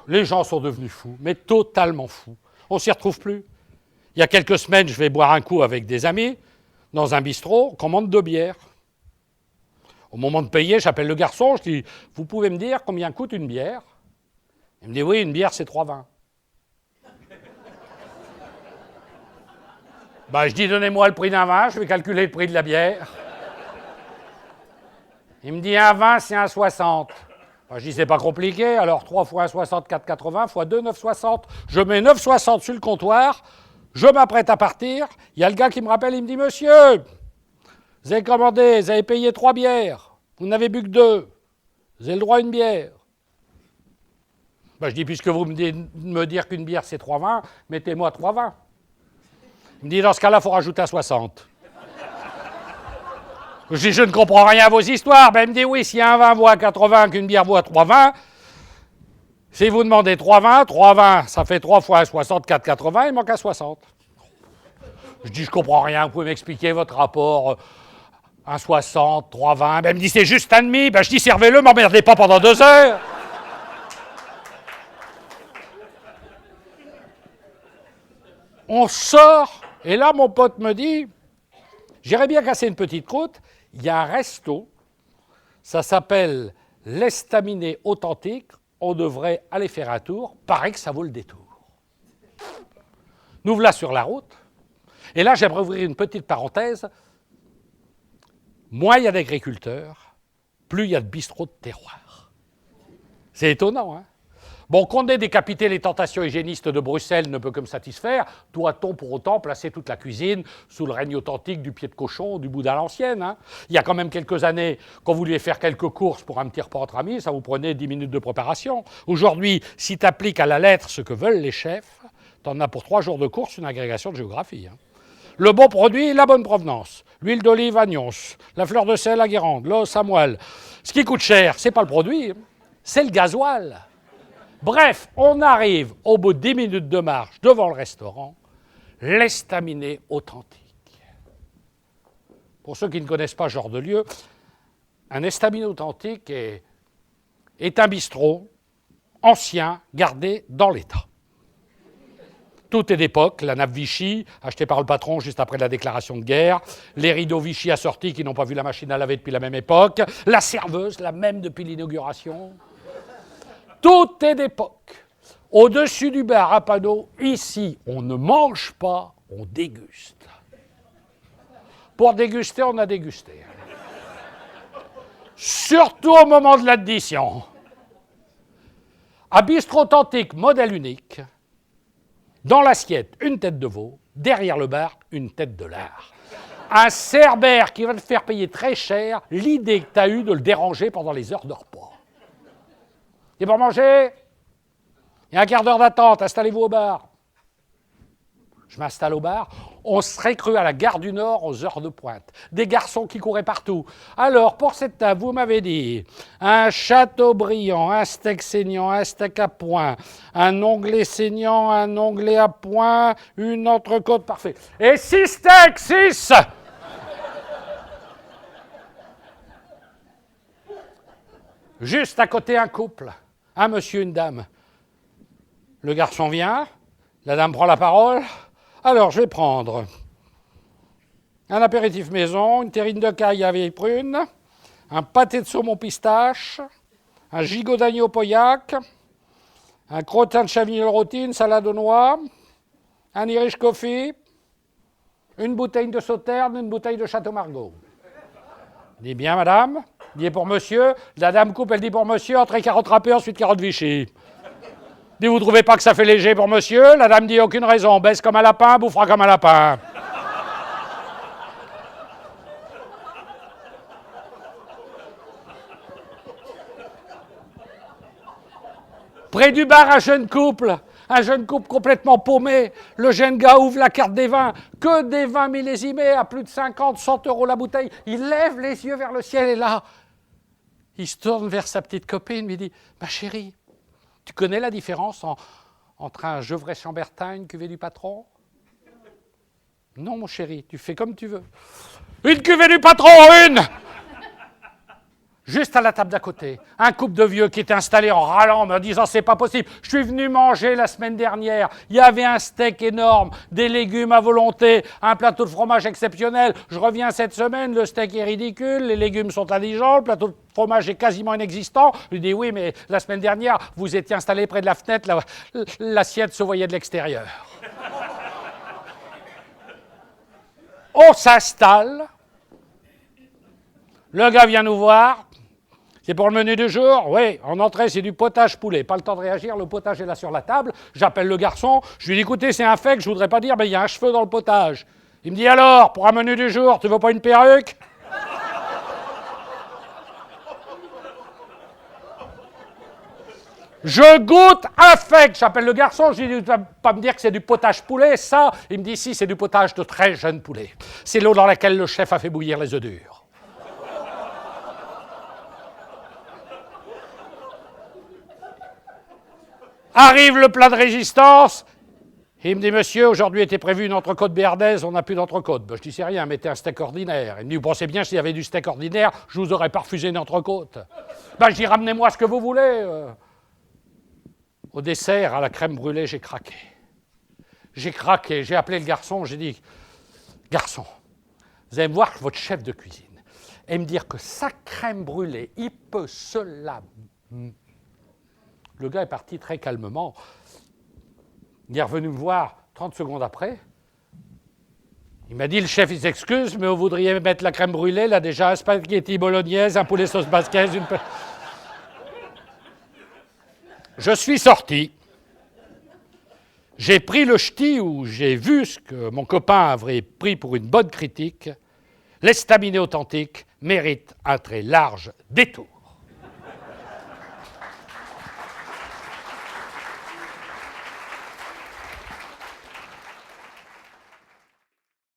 Les gens sont devenus fous, mais totalement fous. On ne s'y retrouve plus. Il y a quelques semaines, je vais boire un coup avec des amis, dans un bistrot, on commande 2 bières. Au moment de payer, j'appelle le garçon, je dis « Vous pouvez me dire combien coûte une bière ?» Il me dit « Oui, une bière, c'est 3,20. » Je dis « Donnez-moi le prix d'un vin, je vais calculer le prix de la bière. » Il me dit « Un vin, c'est 1,60. » Je dis « C'est pas compliqué, alors 3 fois 1,60, 4,80, fois 2, 9,60. » Je mets 9,60 sur le comptoir, je m'apprête à partir, il y a le gars qui me rappelle, il me dit « Monsieur, vous avez commandé, vous avez payé 3 bières, vous n'avez bu que 2, vous avez le droit à une bière. » Je dis « Puisque vous me dire qu'une bière c'est 3,20, mettez-moi 3,20. » Il me dit « Dans ce cas-là, il faut rajouter à 60. » Je dis « Je ne comprends rien à vos histoires. » Il me dit « Oui, si un vin vaut à 80, qu'une bière vaut à 3,20, si vous demandez 3,20, ça fait 3 fois 60, 4,80, il manque à 60. » Je dis « Je comprends rien, vous pouvez m'expliquer votre rapport 1,60, 3,20. » Il me dit « C'est juste un demi. » Je dis « Servez-le, m'emmerdez pas pendant 2 heures. » On sort, et là, mon pote me dit, j'irais bien casser une petite croûte, il y a un resto, ça s'appelle l'Estaminet Authentique, on devrait aller faire un tour, paraît que ça vaut le détour. Nous voilà sur la route, et là, j'aimerais ouvrir une petite parenthèse. Moins il y a d'agriculteurs, plus il y a de bistrots de terroir. C'est étonnant, hein? Bon, qu'on ait décapité les tentations hygiénistes de Bruxelles ne peut que me satisfaire. Doit-on pour autant placer toute la cuisine sous le règne authentique du pied de cochon ou du boudin à l'ancienne, hein? Il y a quand même quelques années, quand vous vouliez faire quelques courses pour un petit repas entre amis, ça vous prenait 10 minutes de préparation. Aujourd'hui, si tu appliques à la lettre ce que veulent les chefs, tu en as pour 3 jours de course une agrégation de géographie, hein. Le bon produit, la bonne provenance. L'huile d'olive à Nyons, la fleur de sel à Guérande, l'os à Moelle. Ce qui coûte cher, c'est pas le produit, c'est le gasoil. Bref, on arrive au bout de 10 minutes de marche devant le restaurant, l'Estaminet Authentique. Pour ceux qui ne connaissent pas ce genre de lieu, un estaminet authentique est un bistrot ancien, gardé dans l'état. Tout est d'époque, la nappe Vichy, achetée par le patron juste après la déclaration de guerre, les rideaux Vichy assortis qui n'ont pas vu la machine à laver depuis la même époque, la serveuse, la même depuis l'inauguration. Tout est d'époque. Au-dessus du bar à panneau, ici, on ne mange pas, on déguste. Pour déguster, on a dégusté. Surtout au moment de l'addition. À bistrot authentique, modèle unique, dans l'assiette, une tête de veau, derrière le bar, une tête de lard. Un cerbère qui va te faire payer très cher l'idée que tu as eue de le déranger pendant les heures de repas. Et pour manger, il y a un quart d'heure d'attente, installez-vous au bar. Je m'installe au bar, on serait cru à la gare du Nord aux heures de pointe. Des garçons qui couraient partout. Alors, pour cette table, vous m'avez dit un Chateaubriand, un steak saignant, un steak à point, un onglet saignant, un onglet à point, une entrecôte parfaite. Et 6 steaks, 6! Juste à côté, un couple, un monsieur, une dame. Le garçon vient, la dame prend la parole. Alors, je vais prendre un apéritif maison, une terrine de caille à vieille prune, un pâté de saumon pistache, un gigot d'agneau pauillac, un crottin de chavignol rôti, une salade aux noix, un Irish coffee, une bouteille de Sauterne, une bouteille de Château Margaux. Dis bien, madame. Dit pour monsieur. La dame coupe, elle dit pour monsieur, entrée carotte râpée, ensuite carotte Vichy. Dit, vous ne trouvez pas que ça fait léger pour monsieur? La dame dit, aucune raison, baisse comme un lapin, bouffera comme un lapin. Près du bar, un jeune couple complètement paumé. Le jeune gars ouvre la carte des vins, que des vins millésimés à plus de 50, 100 € la bouteille. Il lève les yeux vers le ciel et là, il se tourne vers sa petite copine, lui dit, ma chérie, tu connais la différence entre un Gevrey-Chambertin et une cuvée du patron? Non, mon chéri, tu fais comme tu veux. Une cuvée du patron, une! juste à la table d'à côté, un couple de vieux qui était installé en râlant, me disant c'est pas possible, je suis venu manger la semaine dernière, il y avait un steak énorme, des légumes à volonté, un plateau de fromage exceptionnel, je reviens cette semaine, le steak est ridicule, les légumes sont indigents, le plateau de fromage est quasiment inexistant. Je lui dis oui, mais la semaine dernière, vous étiez installé près de la fenêtre, l'assiette se voyait de l'extérieur. On s'installe, le gars vient nous voir. C'est pour le menu du jour? Oui, en entrée, c'est du potage poulet. Pas le temps de réagir, le potage est là sur la table. J'appelle le garçon, je lui dis, écoutez, c'est un fait que je voudrais pas dire, mais il y a un cheveu dans le potage. Il me dit, alors, pour un menu du jour, tu veux pas une perruque? Je goûte un fait. J'appelle le garçon, je lui dis, tu vas pas me dire que c'est du potage poulet, ça? Il me dit, si, c'est du potage de très jeune poulet. C'est l'eau dans laquelle le chef a fait bouillir les œufs durs. Arrive le plat de résistance, et il me dit, monsieur, aujourd'hui était prévu une entrecôte béarnaise, on n'a plus d'entrecôte. Ben, je dis, c'est rien, mettez un steak ordinaire. Il me dit, vous pensez bien, s'il y avait du steak ordinaire, je vous aurais pas refusé une entrecôte. Ben, je dis, ramenez-moi ce que vous voulez. Au dessert, à la crème brûlée, j'ai craqué. J'ai craqué, j'ai appelé le garçon, j'ai dit, garçon, vous allez me voir votre chef de cuisine, et me dire que sa crème brûlée, il peut se la... Le gars est parti très calmement. Il est revenu me voir 30 secondes après. Il m'a dit, le chef, il s'excuse, mais vous voudriez mettre la crème brûlée, là déjà, un spaghetti bolognaise, un poulet sauce basquaise, une... Je suis sorti. J'ai pris le ch'ti où j'ai vu ce que mon copain avait pris pour une bonne critique. L'estaminet authentique mérite un très large détour.